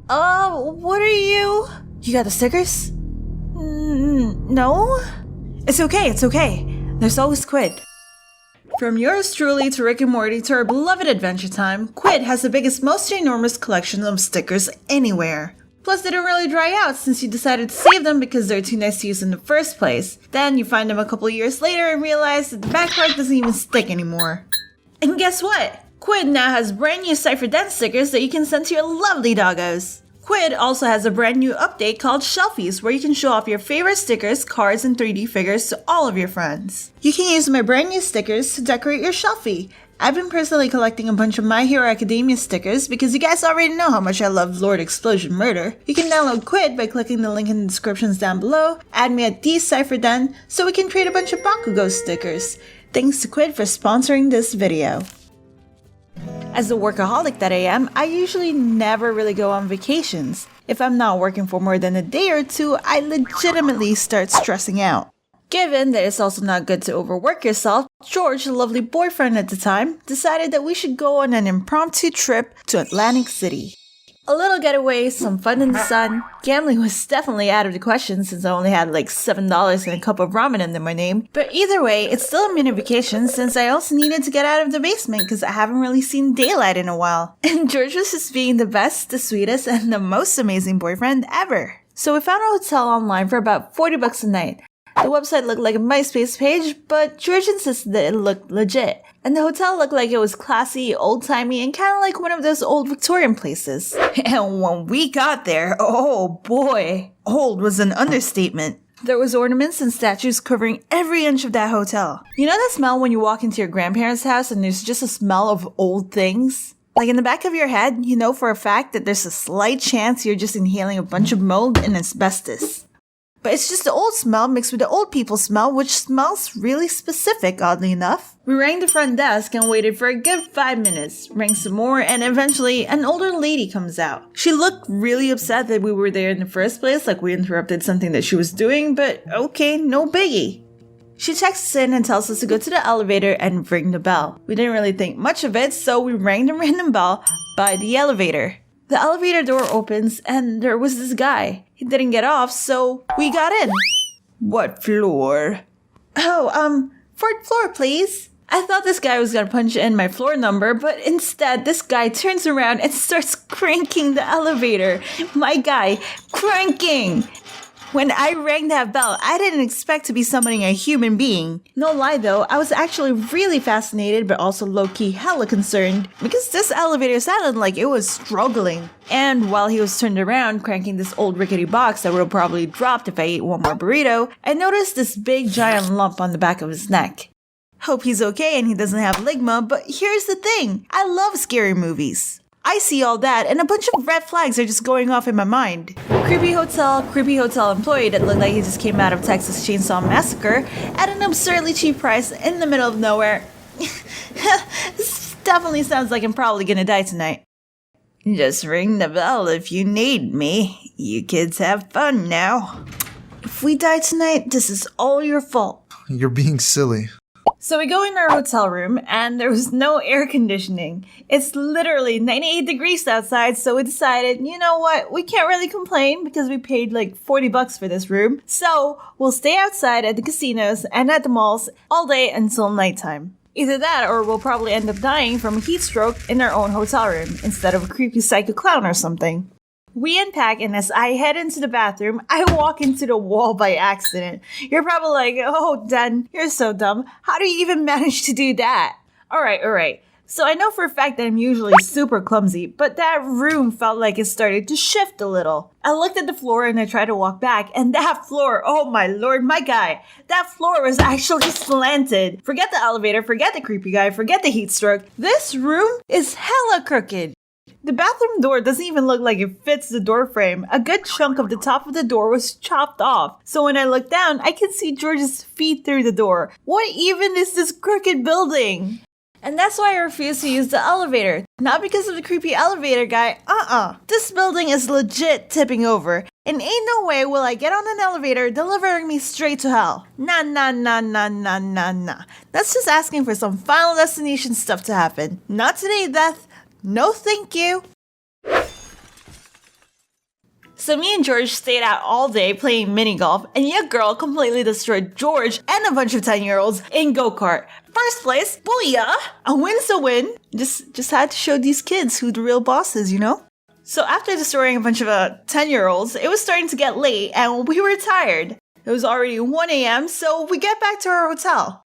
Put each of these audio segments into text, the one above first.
What are you? You got the stickers? No? It's okay. There's always Quid. From yours truly to Rick and Morty to our beloved Adventure Time, Quid has the biggest, most ginormous collection of stickers anywhere. Plus, they don't really dry out since you decided to save them because they're too nice to use in the first place. Then you find them a couple years later and realize that the back part doesn't even stick anymore. And guess what? Quid now has brand new Cypher Den stickers that you can send to your lovely doggos. Quid also has a brand new update called Shelfies, where you can show off your favorite stickers, cards, and 3D figures to all of your friends. You can use my brand new stickers to decorate your shelfie. I've been personally collecting a bunch of My Hero Academia stickers because you guys already know how much I love Lord Explosion Murder. You can download Quid by clicking the link in the descriptions down below, add me at DCypherDen so we can trade a bunch of Bakugo stickers. Thanks to Quid for sponsoring this video. As the workaholic that I am, I usually never really go on vacations. If I'm not working for more than a day or two, I legitimately start stressing out. Given that it's also not good to overwork yourself, George, the lovely boyfriend at the time, decided that we should go on an impromptu trip to Atlantic City. A little getaway, some fun in the sun. Gambling was definitely out of the question since I only had like $7 and a cup of ramen under my name. But either way, it's still a mini vacation since I also needed to get out of the basement because I haven't really seen daylight in a while. And George was just being the best, the sweetest, and the most amazing boyfriend ever. So we found a hotel online for about $40 a night. The website looked like a MySpace page, but George insisted that it looked legit. And the hotel looked like it was classy, old-timey, and kind of like one of those old Victorian places. And when we got there, oh boy, old was an understatement. There was ornaments and statues covering every inch of that hotel. You know that smell when you walk into your grandparents' house and there's just a smell of old things? Like in the back of your head, you know for a fact that there's a slight chance you're just inhaling a bunch of mold and asbestos. But it's just the old smell mixed with the old people smell, which smells really specific, oddly enough. We rang the front desk and waited for a good 5 minutes, rang some more, and eventually an older lady comes out. She looked really upset that we were there in the first place, like we interrupted something that she was doing, but okay, no biggie. She checks us in and tells us to go to the elevator and ring the bell. We didn't really think much of it, so we rang the random bell by the elevator. The elevator door opens and there was this guy. He didn't get off, so we got in. What floor? Oh, 4th floor, please. I thought this guy was gonna punch in my floor number, but instead this guy turns around and starts cranking the elevator. My guy, cranking! When I rang that bell, I didn't expect to be summoning a human being. No lie though, I was actually really fascinated but also low-key hella concerned because this elevator sounded like it was struggling. And while he was turned around cranking this old rickety box that would have probably dropped if I ate one more burrito, I noticed this big giant lump on the back of his neck. Hope he's okay and he doesn't have ligma, but here's the thing, I love scary movies. I see all that, and a bunch of red flags are just going off in my mind. Creepy hotel employee that looked like he just came out of Texas Chainsaw Massacre at an absurdly cheap price in the middle of nowhere. This definitely sounds like I'm probably gonna die tonight. Just ring the bell if you need me. You kids have fun now. If we die tonight, this is all your fault. You're being silly. So we go in our hotel room and there was no air conditioning. It's literally 98 degrees outside, so we decided, you know what, we can't really complain because we paid like $40 for this room. So we'll stay outside at the casinos and at the malls all day until nighttime. Either that or we'll probably end up dying from a heat stroke in our own hotel room instead of a creepy psycho clown or something. We unpack, and as I head into the bathroom, I walk into the wall by accident. You're probably like, oh, Dan, you're so dumb. How do you even manage to do that? Alright. So I know for a fact that I'm usually super clumsy, but that room felt like it started to shift a little. I looked at the floor and I tried to walk back, and that floor, oh my lord, my guy, that floor was actually slanted. Forget the elevator, forget the creepy guy, forget the heat stroke. This room is hella crooked. The bathroom door doesn't even look like it fits the door frame. A good chunk of the top of the door was chopped off. So when I look down, I can see George's feet through the door. What even is this crooked building? And that's why I refuse to use the elevator. Not because of the creepy elevator guy, This building is legit tipping over. And ain't no way will I get on an elevator delivering me straight to hell. Nah. That's just asking for some Final Destination stuff to happen. Not today, Death. No thank you. So me and George stayed out all day playing mini golf, and your girl completely destroyed George and a bunch of 10-year-olds in go-kart. First place, booyah! A win's a win. Just had to show these kids who the real boss is, you know? So after destroying a bunch of 10-year-olds, it was starting to get late, and we were tired. It was already 1 a.m., so we get back to our hotel.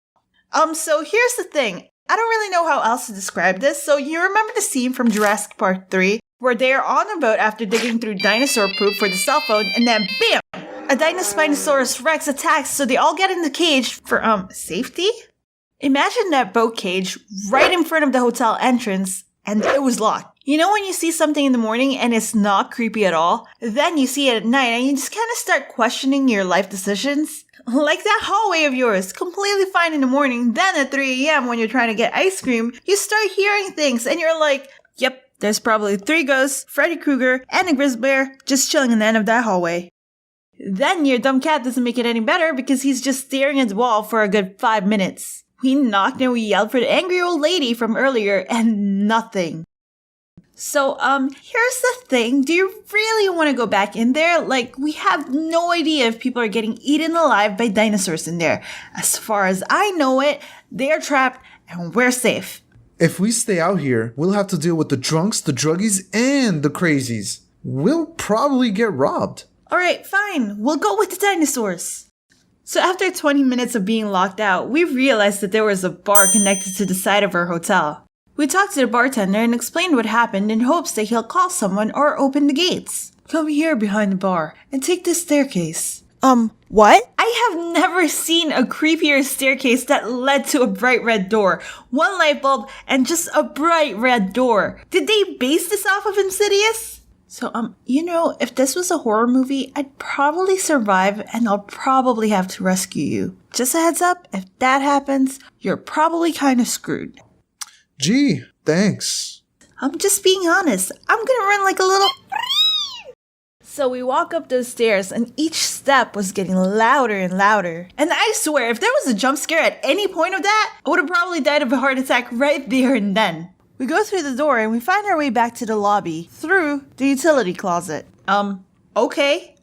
So here's the thing. I don't really know how else to describe this. So you remember the scene from Jurassic Park 3 where they are on a boat after digging through dinosaur poop for the cell phone, and then BAM! A Dinospinosaurus Rex attacks, so they all get in the cage for, safety? Imagine that boat cage right in front of the hotel entrance, and it was locked. You know when you see something in the morning and it's not creepy at all? Then you see it at night and you just kind of start questioning your life decisions? Like that hallway of yours, completely fine in the morning, then at 3 a.m. when you're trying to get ice cream, you start hearing things and you're like, yep, there's probably 3 ghosts, Freddy Krueger, and a grizzly bear just chilling in the end of that hallway. Then your dumb cat doesn't make it any better because he's just staring at the wall for a good 5 minutes. We knocked and we yelled for the angry old lady from earlier and nothing. So, here's the thing. Do you really want to go back in there? Like, we have no idea if people are getting eaten alive by dinosaurs in there. As far as I know it, they're trapped and we're safe. If we stay out here, we'll have to deal with the drunks, the druggies, and the crazies. We'll probably get robbed. Alright, fine. We'll go with the dinosaurs. So after 20 minutes of being locked out, we realized that there was a bar connected to the side of our hotel. We talked to the bartender and explained what happened in hopes that he'll call someone or open the gates. Come here behind the bar and take this staircase. What? I have never seen a creepier staircase that led to a bright red door. 1 light bulb and just a bright red door. Did they base this off of Insidious? So, if this was a horror movie, I'd probably survive and I'll probably have to rescue you. Just a heads up, if that happens, you're probably kind of screwed. Gee, thanks. I'm just being honest. I'm gonna run like a little... So we walk up those stairs and each step was getting louder and louder. And I swear, if there was a jump scare at any point of that, I would have probably died of a heart attack right there and then. We go through the door and we find our way back to the lobby through the utility closet. Okay.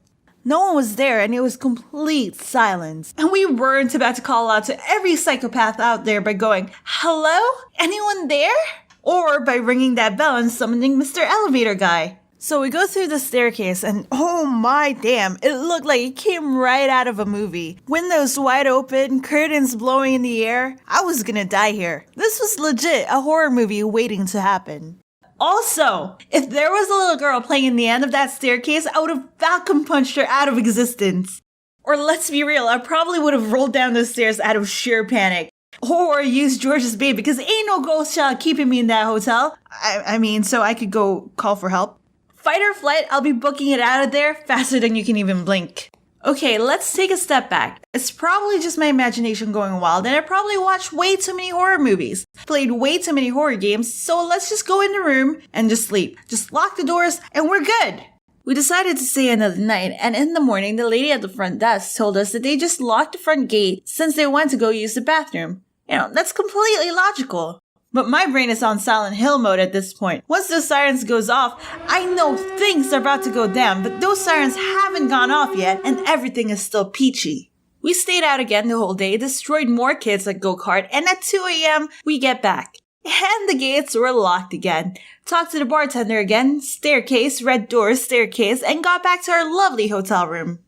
No one was there and it was complete silence. And we weren't about to call out to every psychopath out there by going, hello? Anyone there? Or by ringing that bell and summoning Mr. Elevator Guy. So we go through the staircase and oh my damn, it looked like it came right out of a movie. Windows wide open, curtains blowing in the air. I was gonna die here. This was legit a horror movie waiting to happen. Also, if there was a little girl playing in the end of that staircase, I would have Falcon punched her out of existence. Or let's be real, I probably would have rolled down the stairs out of sheer panic. Or used George's bait because ain't no ghost child keeping me in that hotel. I mean, so I could go call for help. Fight or flight, I'll be booking it out of there faster than you can even blink. Okay, let's take a step back. It's probably just my imagination going wild, and I probably watched way too many horror movies, played way too many horror games, so let's just go in the room and just sleep. Just lock the doors, and we're good. We decided to stay another night, and in the morning, the lady at the front desk told us that they just locked the front gate since they went to go use the bathroom. That's completely logical. But my brain is on Silent Hill mode at this point. Once those sirens goes off, I know things are about to go down, but those sirens haven't gone off yet, and everything is still peachy. We stayed out again the whole day, destroyed more kids at go-kart, and at 2 a.m., we get back. And the gates were locked again. Talked to the bartender again, staircase, red doors, staircase, and got back to our lovely hotel room.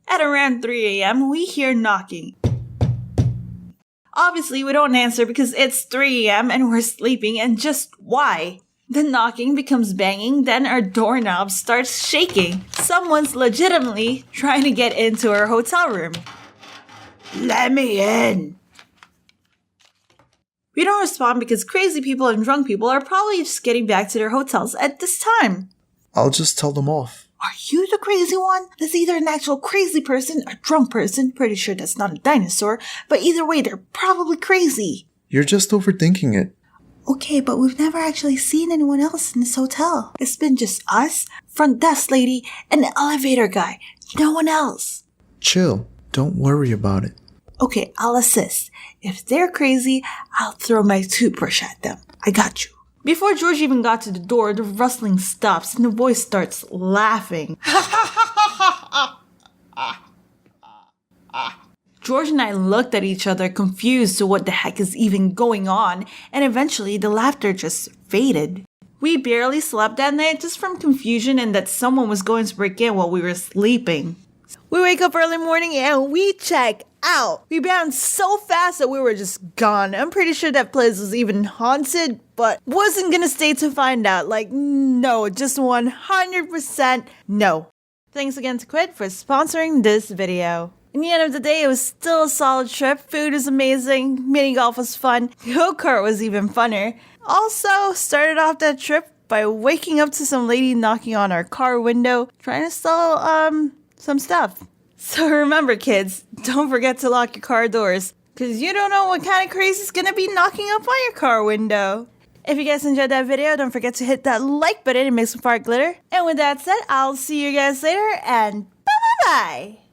At around 3 a.m., we hear knocking. Obviously, we don't answer because it's 3 a.m. and we're sleeping, and just why? The knocking becomes banging, then our doorknob starts shaking. Someone's legitimately trying to get into our hotel room. Let me in. We don't respond because crazy people and drunk people are probably just getting back to their hotels at this time. I'll just tell them off. Are you the crazy one? That's either an actual crazy person or drunk person. Pretty sure that's not a dinosaur. But either way, they're probably crazy. You're just overthinking it. Okay, but we've never actually seen anyone else in this hotel. It's been just us, front desk lady, and the elevator guy. No one else. Chill. Don't worry about it. Okay, I'll assist. If they're crazy, I'll throw my toothbrush at them. I got you. Before George even got to the door, the rustling stops and the boy starts laughing. George and I looked at each other, confused to what the heck is even going on, and eventually the laughter just faded. We barely slept that night just from confusion and that someone was going to break in while we were sleeping. We wake up early morning and we check out. We bounced so fast that we were just gone. I'm pretty sure that place was even haunted, but wasn't gonna stay to find out. Like, no, just 100% no. Thanks again to Quid for sponsoring this video. In the end of the day, it was still a solid trip. Food was amazing, mini golf was fun, go-kart was even funner. Also, started off that trip by waking up to some lady knocking on our car window, trying to sell, some stuff. So remember kids, don't forget to lock your car doors, because you don't know what kind of crazy's gonna be knocking up on your car window. If you guys enjoyed that video, don't forget to hit that like button and make some fire glitter. And with that said, I'll see you guys later, and bye-bye-bye!